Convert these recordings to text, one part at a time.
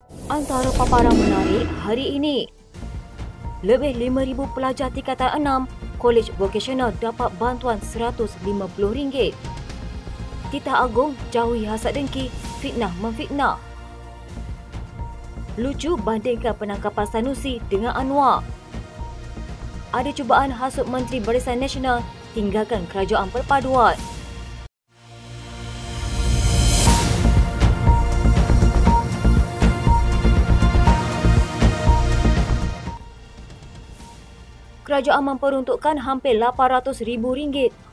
Antara paparan menarik hari ini, lebih 5,000 pelajar tingkatan 6 Kolej Vokasional dapat bantuan RM150. Titah Agung jauhi hasad dengki, fitnah memfitnah. Lucu bandingkan penangkapan Sanusi dengan Anwar. Ada cubaan hasut Menteri Barisan Nasional tinggalkan kerajaan perpaduan. Kerajaan memperuntukkan hampir RM800,000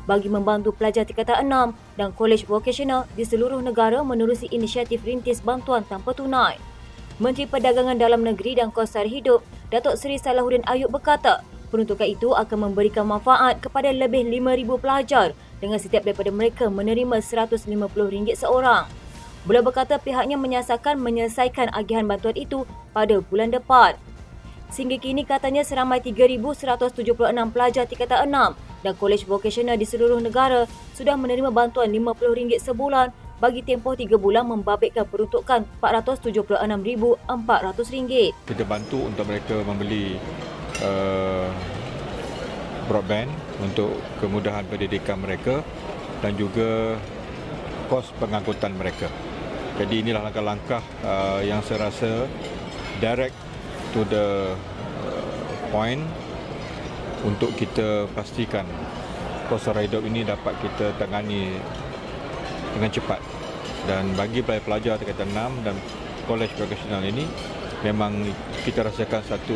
bagi membantu pelajar tingkatan 6 dan kolej vokasional di seluruh negara menerusi inisiatif rintis bantuan tanpa tunai. Menteri Perdagangan Dalam Negeri dan Kos Sara Hidup, Datuk Seri Salahuddin Ayub berkata, peruntukan itu akan memberikan manfaat kepada lebih 5,000 pelajar dengan setiap daripada mereka menerima RM150 seorang. Beliau berkata pihaknya menyasarkan menyelesaikan agihan bantuan itu pada bulan depan. Sehingga kini katanya seramai 3,176 pelajar tingkatan 6 dan kolej vokasional di seluruh negara sudah menerima bantuan RM50 sebulan bagi tempoh 3 bulan membabitkan peruntukan RM476,400. Kita bantu untuk mereka membeli broadband untuk kemudahan pendidikan mereka dan juga kos pengangkutan mereka. Jadi inilah langkah-langkah yang saya rasa direct to the point untuk kita pastikan kos sara hidup ini dapat kita tangani dengan cepat. Dan bagi pelajar tingkatan 6 dan kolej vokasional ini memang kita rasakan satu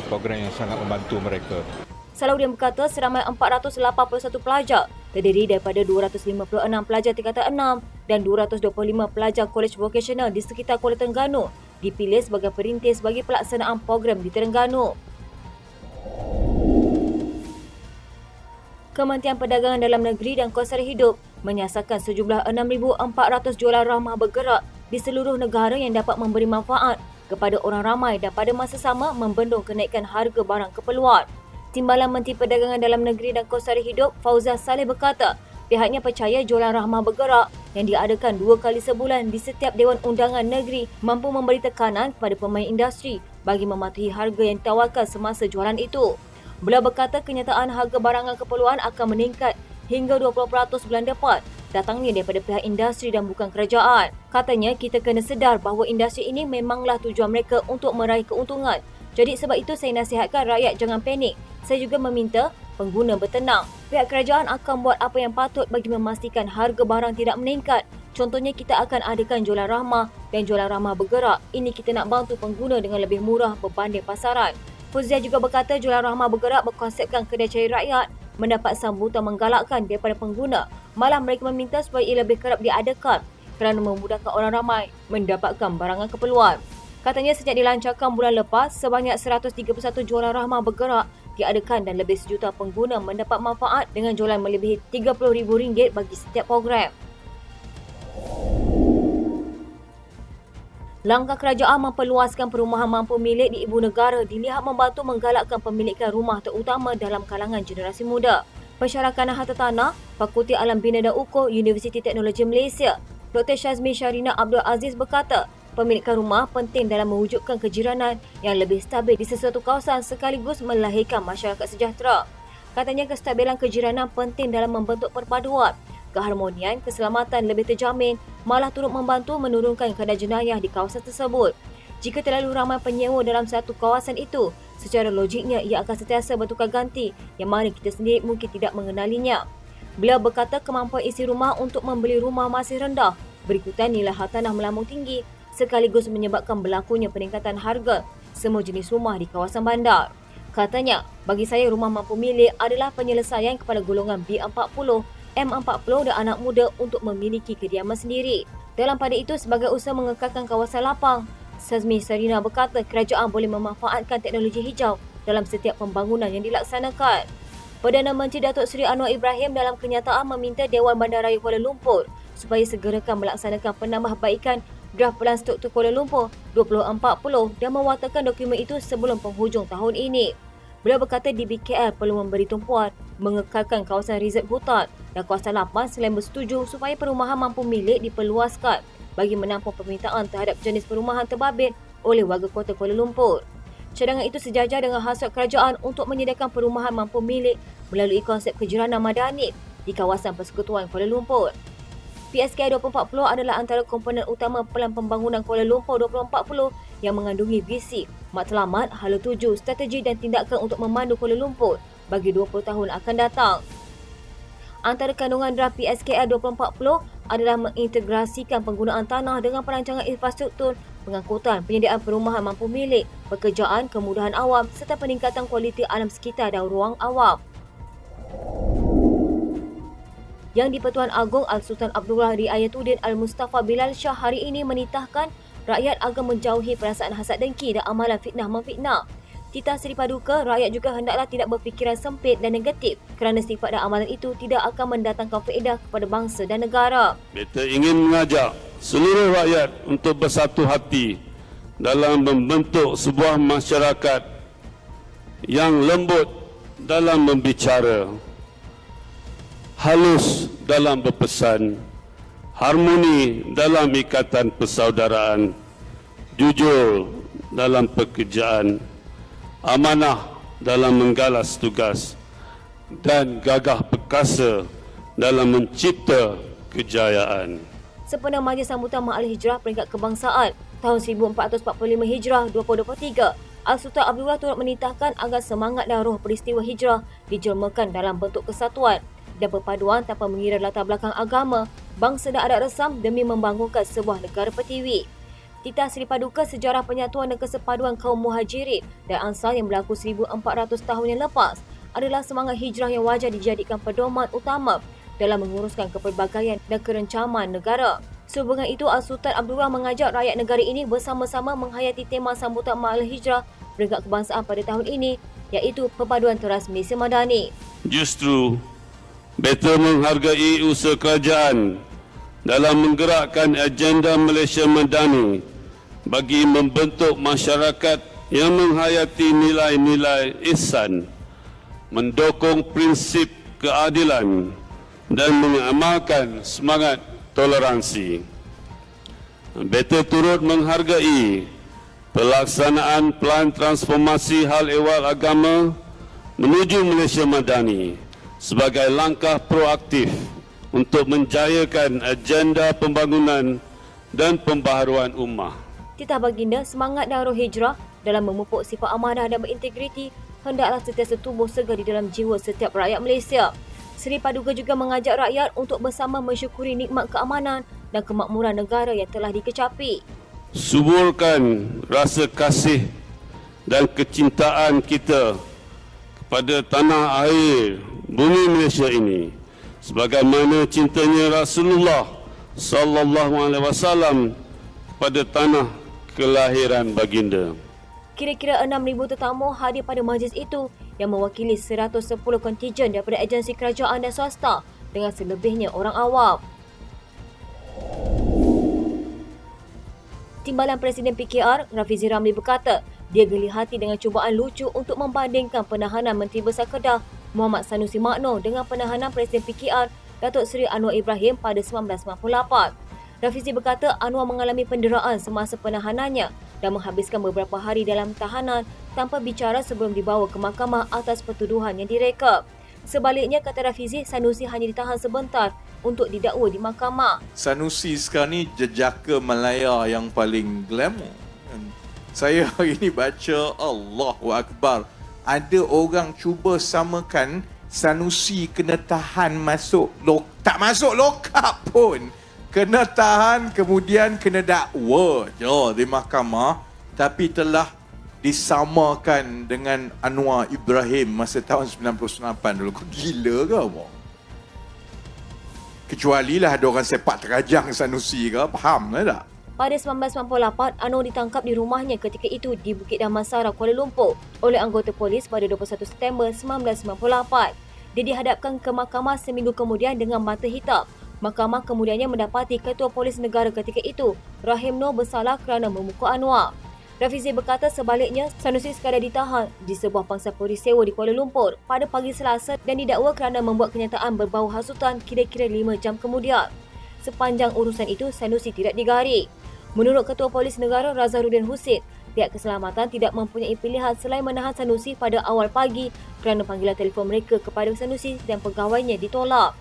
program yang sangat membantu mereka. Salahuddin berkata seramai 481 pelajar terdiri daripada 256 pelajar tingkatan 6 dan 225 pelajar kolej vokasional di sekitar Kuala Terengganu dipilih sebagai perintis bagi pelaksanaan program di Terengganu. Kementerian Perdagangan Dalam Negeri dan Kos Sara Hidup menyasarkan sejumlah 6,400 jualan ramah bergerak di seluruh negara yang dapat memberi manfaat kepada orang ramai dan pada masa sama membendung kenaikan harga barang keperluan. Timbalan Menteri Perdagangan Dalam Negeri dan Kos Sara Hidup, Fauzah Saleh berkata, pihaknya percaya jualan rahmah bergerak yang diadakan 2 kali sebulan di setiap Dewan Undangan Negeri mampu memberi tekanan kepada pemain industri bagi mematuhi harga yang ditawarkan semasa jualan itu. Beliau berkata kenyataan harga barangan keperluan akan meningkat hingga 20% bulan depan, datangnya daripada pihak industri dan bukan kerajaan. Katanya kita kena sedar bahawa industri ini memanglah tujuan mereka untuk meraih keuntungan. Jadi sebab itu saya nasihatkan rakyat jangan panik. Saya juga meminta pengguna bertenang. Pihak kerajaan akan buat apa yang patut bagi memastikan harga barang tidak meningkat. Contohnya kita akan adakan jualan rahmah dan jualan rahmah bergerak. Ini kita nak bantu pengguna dengan lebih murah berbanding pasaran. Fauziah juga berkata jualan rahmah bergerak berkonsepkan kedai cari rakyat mendapat sambutan menggalakkan daripada pengguna. Malah mereka meminta supaya ia lebih kerap diadakan kerana memudahkan orang ramai mendapatkan barangan keperluan. Katanya sejak dilancarkan bulan lepas, sebanyak 131 jualan rahmah bergerak diadakan dan lebih sejuta pengguna mendapat manfaat dengan jualan melebihi RM30,000 bagi setiap program. Langkah kerajaan memperluaskan perumahan mampu milik di ibu negara dilihat membantu menggalakkan pemilikan rumah terutama dalam kalangan generasi muda. Pensyarakan Harta Tanah, Fakulti Alam Bina dan Ukur, Universiti Teknologi Malaysia, Dr. Syazmi Sharina Abdul Aziz berkata, pemilikan rumah penting dalam mewujudkan kejiranan yang lebih stabil di sesuatu kawasan sekaligus melahirkan masyarakat sejahtera. Katanya kestabilan kejiranan penting dalam membentuk perpaduan. Keharmonian, keselamatan lebih terjamin, malah turut membantu menurunkan kadar jenayah di kawasan tersebut. Jika terlalu ramai penyewa dalam satu kawasan itu, secara logiknya ia akan sentiasa bertukar ganti yang mana kita sendiri mungkin tidak mengenalinya. Beliau berkata kemampuan isi rumah untuk membeli rumah masih rendah, berikutan nilai hartanah melambung tinggi sekaligus menyebabkan berlakunya peningkatan harga semua jenis rumah di kawasan bandar. Katanya, bagi saya rumah mampu milik adalah penyelesaian kepada golongan B40, M40 dan anak muda untuk memiliki kediaman sendiri. Dalam pada itu, sebagai usaha mengekalkan kawasan lapang, Syazmi Sharina berkata kerajaan boleh memanfaatkan teknologi hijau dalam setiap pembangunan yang dilaksanakan. Perdana Menteri Datuk Seri Anwar Ibrahim dalam kenyataan meminta Dewan Bandaraya Kuala Lumpur supaya segerakan melaksanakan penambahbaikan draft Pelan Struktur Kuala Lumpur 2040 dan mewatarkan dokumen itu sebelum penghujung tahun ini. Beliau berkata DBKL perlu memberi tumpuan mengekalkan kawasan rezerv hutan dan kawasan lapang selain bersetuju supaya perumahan mampu milik diperluaskan bagi menampung permintaan terhadap jenis perumahan terbabit oleh warga kota Kuala Lumpur. Cadangan itu sejajar dengan hasrat kerajaan untuk menyediakan perumahan mampu milik melalui konsep kejiranan madani di kawasan Persekutuan Kuala Lumpur. PSKI 2040 adalah antara komponen utama Pelan Pembangunan Kuala Lumpur 2040 yang mengandungi visi, matlamat, hala tuju, strategi dan tindakan untuk memandu Kuala Lumpur bagi 20 tahun akan datang. Antara kandungan draft PSKI 2040 adalah mengintegrasikan penggunaan tanah dengan perancangan infrastruktur, pengangkutan, penyediaan perumahan mampu milik, pekerjaan, kemudahan awam serta peningkatan kualiti alam sekitar dan ruang awam. Yang di-Pertuan Agong Al-Sultan Abdullah Riayatuddin Al-Mustafa Bilal Shah hari ini menitahkan rakyat agar menjauhi perasaan hasad dengki dan amalan fitnah memfitnah. Titah Seri Paduka, rakyat juga hendaklah tidak berfikiran sempit dan negatif kerana sifat dan amalan itu tidak akan mendatangkan faedah kepada bangsa dan negara. Beta ingin mengajak seluruh rakyat untuk bersatu hati dalam membentuk sebuah masyarakat yang lembut dalam membicara, halus dalam berpesan, harmoni dalam ikatan persaudaraan, jujur dalam pekerjaan, amanah dalam menggalas tugas, dan gagah perkasa dalam mencipta kejayaan. Sempena Majlis Sambutan Ma'al Hijrah Peringkat Kebangsaan tahun 1445 Hijrah 2023, Al-Sultan Abdullah turut menitahkan agar semangat dan roh peristiwa hijrah dijelmakan dalam bentuk kesatuan dan perpaduan tanpa mengira latar belakang agama, bangsa dan adat resam demi membangunkan sebuah negara pertiwi. Titah Seri Paduka sejarah penyatuan dan kesepaduan kaum Muhajirin dan Ansar yang berlaku 1400 tahun yang lepas adalah semangat hijrah yang wajar dijadikan pedoman utama dalam menguruskan kepelbagaian dan kerencaman negara. Sehubungan itu, Al-Sultan Abdullah mengajak rakyat negara ini bersama-sama menghayati tema sambutan Ma'al Hijrah Peringkat Kebangsaan pada tahun ini, iaitu Perpaduan Teras Malaysia Madani. Justru beta menghargai usaha kerajaan dalam menggerakkan agenda Malaysia Madani bagi membentuk masyarakat yang menghayati nilai-nilai ihsan, mendukung prinsip keadilan dan mengamalkan semangat toleransi. Beta turut menghargai pelaksanaan pelan transformasi hal ehwal agama menuju Malaysia Madani sebagai langkah proaktif untuk menjayakan agenda pembangunan dan pembaharuan ummah. Titah baginda, semangat dan roh hijrah dalam memupuk sifat amanah dan berintegriti hendaklah sentiasa tumbuh segar di dalam jiwa setiap rakyat Malaysia. Seri Paduka juga mengajak rakyat untuk bersama mensyukuri nikmat keamanan dan kemakmuran negara yang telah dikecapi. Suburkan rasa kasih dan kecintaan kita kepada tanah air bumi Malaysia ini sebagaimana cintanya Rasulullah sallallahu alaihi wasallam pada tanah kelahiran baginda. Kira-kira 6,000 tetamu hadir pada majlis itu yang mewakili 110 kontijen daripada agensi kerajaan dan swasta dengan selebihnya orang awam. Timbalan Presiden PKR, Rafizi Ramli berkata, dia geli hati dengan cubaan lucu untuk membandingkan penahanan Menteri Besar Kedah Muhammad Sanusi Makno dengan penahanan Presiden PKR Datuk Seri Anwar Ibrahim pada 1998. Rafizi berkata Anwar mengalami penderaan semasa penahanannya dan menghabiskan beberapa hari dalam tahanan tanpa bicara sebelum dibawa ke mahkamah atas pertuduhan yang direka. Sebaliknya, kata Rafizi, Sanusi hanya ditahan sebentar untuk didakwa di mahkamah. Sanusi sekarang ni jejaka Malaya yang paling glamour. Saya hari ni baca Allahu Akbar. Ada orang cuba samakan Sanusi kena tahan masuk tak masuk lokap pun. Kena tahan kemudian kena dakwa je di mahkamah, tapi telah disamakan dengan Anwar Ibrahim masa tahun 98 dulu. Kau gila ke apa? Kecuali lah ada orang sepak terajang Sanusi ke, faham lah tak? Pada 1998, Anwar ditangkap di rumahnya ketika itu di Bukit Damansara, Kuala Lumpur oleh anggota polis pada 21 September 1998. Dia dihadapkan ke mahkamah seminggu kemudian dengan mata hitam. Mahkamah kemudiannya mendapati Ketua Polis Negara ketika itu, Rahim Noor, bersalah kerana memukul Anwar. Rafizi berkata sebaliknya, Sanusi sekadar ditahan di sebuah pangsa polis sewa di Kuala Lumpur pada pagi Selasa dan didakwa kerana membuat kenyataan berbau hasutan kira-kira 5 jam kemudian. sepanjang urusan itu Sanusi tidak digarik. Menurut Ketua Polis Negara Razarudin Husin, pihak keselamatan tidak mempunyai pilihan selain menahan Sanusi pada awal pagi kerana panggilan telefon mereka kepada Sanusi dan pegawainya ditolak.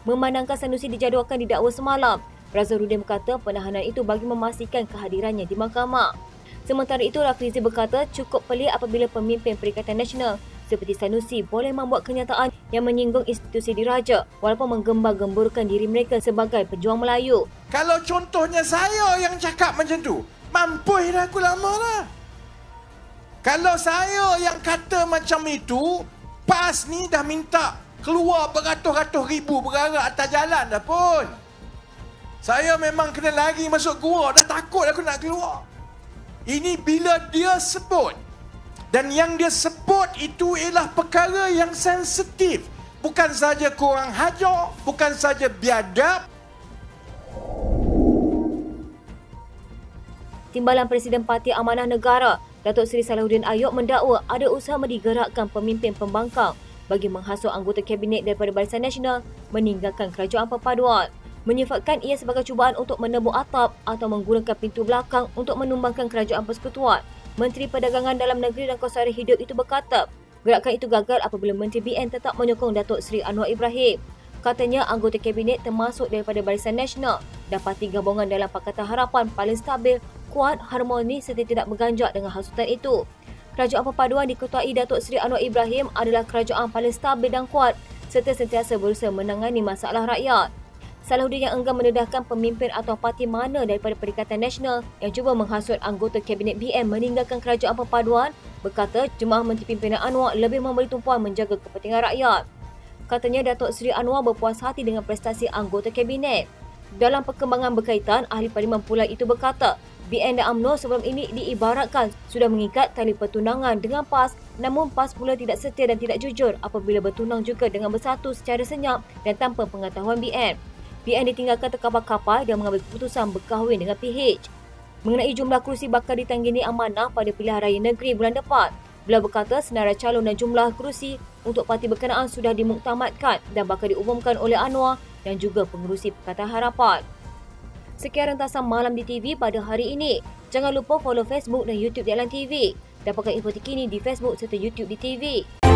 Memandangkan Sanusi dijadualkan didakwa semalam, Razarudin berkata penahanan itu bagi memastikan kehadirannya di mahkamah. Sementara itu, Rafizi berkata cukup pelik apabila pemimpin Perikatan Nasional seperti Sanusi boleh membuat kenyataan yang menyinggung institusi diraja walaupun menggembar-gemburkan diri mereka sebagai pejuang Melayu. Kalau contohnya saya yang cakap macam tu, mampus dah aku lama dah. Kalau saya yang kata macam itu, PAS ni dah minta keluar beratus-ratus ribu bergerak atas jalan dah pun. Saya memang kena lari masuk gua, dah takut aku nak keluar. Ini bila dia sebut. Dan yang dia sebut itu ialah perkara yang sensitif. Bukan saja kurang hajar, bukan saja biadab. Timbalan Presiden Parti Amanah Negara, Datuk Seri Salahuddin Ayub mendakwa ada usaha digerakkan pemimpin pembangkang bagi menghasut anggota Kabinet daripada Barisan Nasional meninggalkan Kerajaan Perpaduan. Menyifatkan ia sebagai cubaan untuk menebuk atap atau menggunakan pintu belakang untuk menumbangkan Kerajaan Persekutuan. Menteri Perdagangan Dalam Negeri dan Kos Sara Hidup itu berkata, gerakan itu gagal apabila Menteri BN tetap menyokong Datuk Seri Anwar Ibrahim. Katanya anggota Kabinet termasuk daripada Barisan Nasional dapati gabungan dalam Pakatan Harapan paling stabil, kuat, harmoni serta tidak berganjak dengan hasutan itu. Kerajaan Perpaduan diketuai Datuk Seri Anwar Ibrahim adalah kerajaan paling stabil dan kuat serta sentiasa berusaha menangani masalah rakyat. Salahuddin yang enggan mendedahkan pemimpin atau parti mana daripada Perikatan Nasional yang cuba menghasut anggota Kabinet BN meninggalkan Kerajaan Perpaduan berkata Jemaah Menteri Pimpinan Anwar lebih memberi tumpuan menjaga kepentingan rakyat. Katanya Datuk Seri Anwar berpuas hati dengan prestasi anggota Kabinet. Dalam perkembangan berkaitan, Ahli Parlimen pula itu berkata BN dan UMNO sebelum ini diibaratkan sudah mengikat tali pertunangan dengan PAS, namun PAS pula tidak setia dan tidak jujur apabila bertunang juga dengan bersatu secara senyap dan tanpa pengetahuan BN. BN ditinggalkan terkapar-kapar dan mengambil keputusan berkahwin dengan PH. Mengenai jumlah kerusi bakal ditanggini amanah pada pilihan raya negeri bulan depan, beliau berkata senarai calon dan jumlah kerusi untuk parti berkenaan sudah dimuktamadkan dan bakal diumumkan oleh Anwar dan juga pengerusi Pakatan Harapan. Sekian rentasan Malam di TV pada hari ini. Jangan lupa follow Facebook dan YouTube di Alam TV. Dapatkan info terkini di Facebook serta YouTube di TV.